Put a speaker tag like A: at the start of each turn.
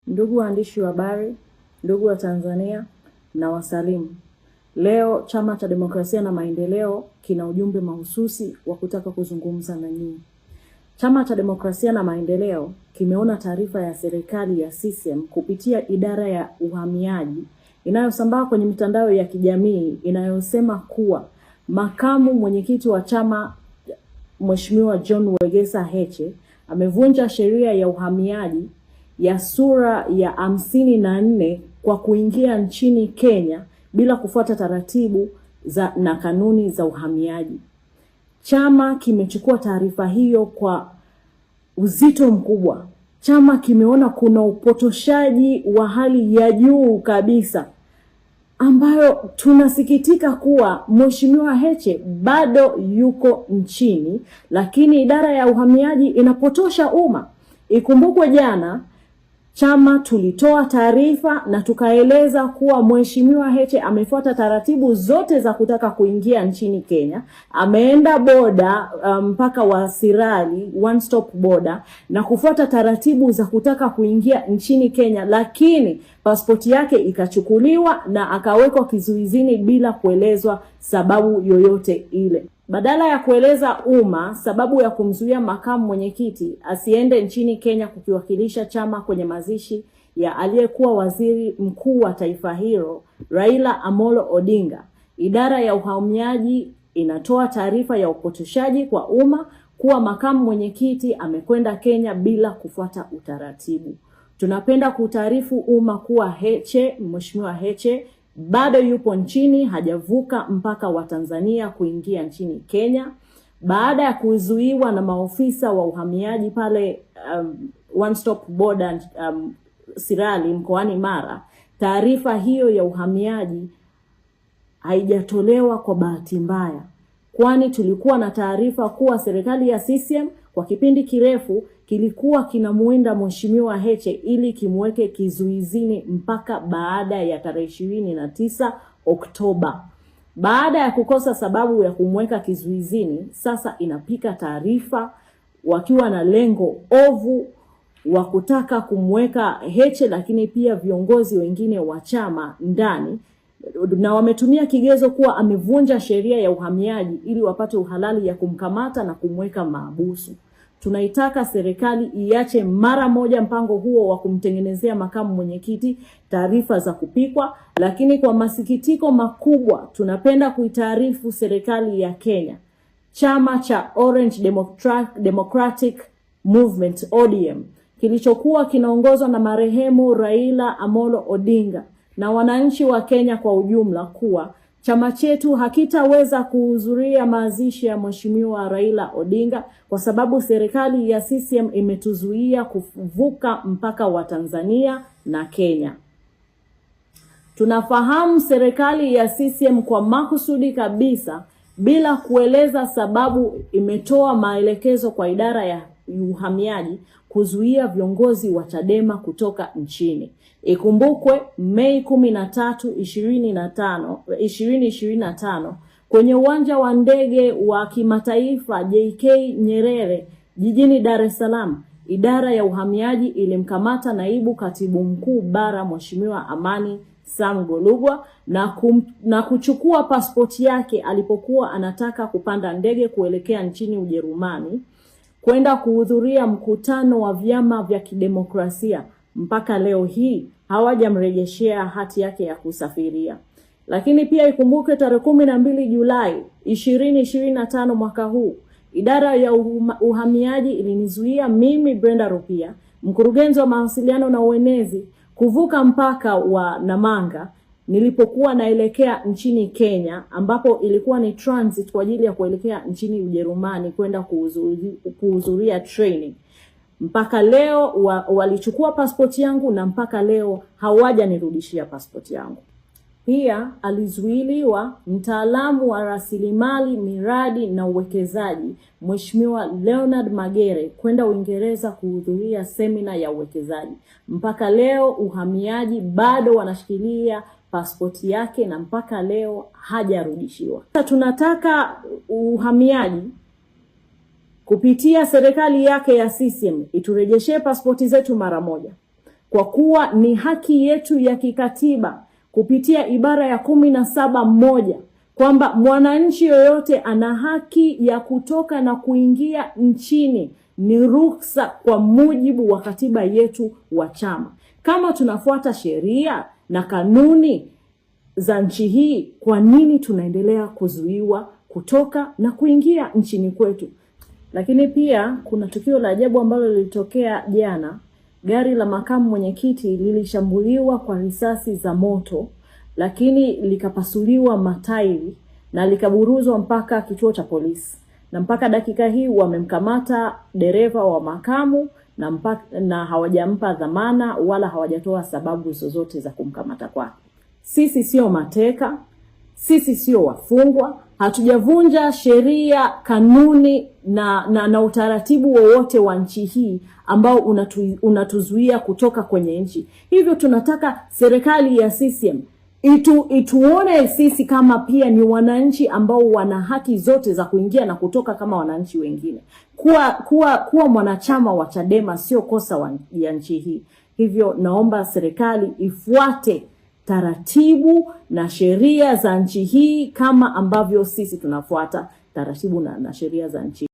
A: Ndugu waandishi wa habari, ndugu wa Tanzania na wasalimu. Leo Chama cha Demokrasia na Maendeleo kina ujumbe mahususi wa kutaka kuzungumza na nyinyi. Chama cha Demokrasia na Maendeleo kimeona taarifa ya serikali ya CCM kupitia idara ya uhamiaji inayosambaa kwenye mitandao ya kijamii inayosema kuwa makamu mwenyekiti wa chama Mheshimiwa John Wegesa Heche amevunja sheria ya uhamiaji ya sura ya 54 kwa kuingia nchini Kenya bila kufuata taratibu na kanuni za uhamiaji. Chama kimechukua taarifa hiyo kwa uzito mkubwa. Chama kimeona kuna upotoshaji wa hali ya juu kabisa, ambayo tunasikitika kuwa Mheshimiwa Heche bado yuko nchini, lakini idara ya uhamiaji inapotosha umma. Ikumbukwe jana chama tulitoa taarifa na tukaeleza kuwa Mheshimiwa Heche amefuata taratibu zote za kutaka kuingia nchini Kenya. Ameenda boda mpaka wa Sirali, one stop border, na kufuata taratibu za kutaka kuingia nchini Kenya, lakini pasipoti yake ikachukuliwa na akawekwa kizuizini bila kuelezwa sababu yoyote ile. Badala ya kueleza umma sababu ya kumzuia makamu mwenyekiti asiende nchini Kenya kukiwakilisha chama kwenye mazishi ya aliyekuwa waziri mkuu wa taifa hilo Raila Amolo Odinga, idara ya uhamiaji inatoa taarifa ya upotoshaji kwa umma kuwa makamu mwenyekiti amekwenda Kenya bila kufuata utaratibu. Tunapenda kutaarifu umma kuwa Mheshimiwa Heche bado yupo nchini, hajavuka mpaka wa Tanzania kuingia nchini Kenya. Baada ya kuzuiwa na maofisa wa uhamiaji pale one stop border Sirali mkoani Mara, taarifa hiyo ya uhamiaji haijatolewa kwa bahati mbaya, kwani tulikuwa na taarifa kuwa serikali ya CCM kwa kipindi kirefu kilikuwa kinamuinda Mheshimiwa Heche ili kimweke kizuizini mpaka baada ya tarehe 29 Oktoba. Baada ya kukosa sababu ya kumweka kizuizini, sasa inapika taarifa wakiwa na lengo ovu wa kutaka kumweka Heche lakini pia viongozi wengine wa chama ndani, na wametumia kigezo kuwa amevunja sheria ya uhamiaji ili wapate uhalali ya kumkamata na kumweka mahabusu. Tunaitaka serikali iache mara moja mpango huo wa kumtengenezea makamu mwenyekiti taarifa za kupikwa, lakini kwa masikitiko makubwa tunapenda kuitaarifu serikali ya Kenya, chama cha Orange Democratic Movement ODM kilichokuwa kinaongozwa na marehemu Raila Amolo Odinga na wananchi wa Kenya kwa ujumla kuwa chama chetu hakitaweza kuhudhuria mazishi ya Mheshimiwa Raila Odinga kwa sababu serikali ya CCM imetuzuia kuvuka mpaka wa Tanzania na Kenya. Tunafahamu serikali ya CCM kwa makusudi kabisa bila kueleza sababu imetoa maelekezo kwa idara ya uhamiaji kuzuia viongozi wa Chadema kutoka nchini. Ikumbukwe Mei 13, 2025 kwenye uwanja wa ndege wa kimataifa JK Nyerere jijini Dar es Salaam, idara ya uhamiaji ilimkamata naibu katibu mkuu bara Mheshimiwa Amani Sam Golugwa na kuchukua pasipoti yake alipokuwa anataka kupanda ndege kuelekea nchini Ujerumani kwenda kuhudhuria mkutano wa vyama vya kidemokrasia. Mpaka leo hii hawajamrejeshea hati yake ya kusafiria. Lakini pia ikumbuke tarehe 12 Julai 2025 mwaka huu, idara ya uhamiaji ilinizuia mimi Brenda Rupia, mkurugenzi wa mawasiliano na uenezi, kuvuka mpaka wa Namanga nilipokuwa naelekea nchini Kenya, ambapo ilikuwa ni transit kwa ajili ya kuelekea nchini Ujerumani kwenda kuhudhuria training. Mpaka leo walichukua pasipoti yangu na mpaka leo hawajanirudishia pasipoti yangu. Pia alizuiliwa mtaalamu wa rasilimali, miradi na uwekezaji Mheshimiwa Leonard Magere kwenda Uingereza kuhudhuria semina ya uwekezaji. Mpaka leo uhamiaji bado wanashikilia pasipoti yake na mpaka leo hajarudishiwa. Tunataka uhamiaji kupitia serikali yake ya CCM iturejeshe pasipoti zetu mara moja. kwa kuwa ni haki yetu ya kikatiba kupitia ibara ya 17(1) kwamba mwananchi yoyote ana haki ya kutoka na kuingia nchini, ni ruksa kwa mujibu wa katiba yetu wa chama. Kama tunafuata sheria na kanuni za nchi hii, kwa nini tunaendelea kuzuiwa kutoka na kuingia nchini kwetu? Lakini pia kuna tukio la ajabu ambalo lilitokea jana. Gari la makamu mwenyekiti lilishambuliwa kwa risasi za moto, lakini likapasuliwa matairi na likaburuzwa mpaka kituo cha polisi. Na mpaka dakika hii wamemkamata dereva wa makamu na hawajampa dhamana wala hawajatoa sababu zozote za kumkamata kwake. Sisi sio mateka, sisi sio wafungwa, hatujavunja sheria, kanuni na utaratibu wowote wa nchi hii ambao unatuzuia kutoka kwenye nchi. Hivyo tunataka serikali ya CCM ituone sisi kama pia ni wananchi ambao wana haki zote za kuingia na kutoka kama wananchi wengine. Kuwa mwanachama wa Chadema sio kosa ya nchi hii. Hivyo naomba serikali ifuate taratibu na sheria za nchi hii kama ambavyo sisi tunafuata taratibu na sheria za nchi.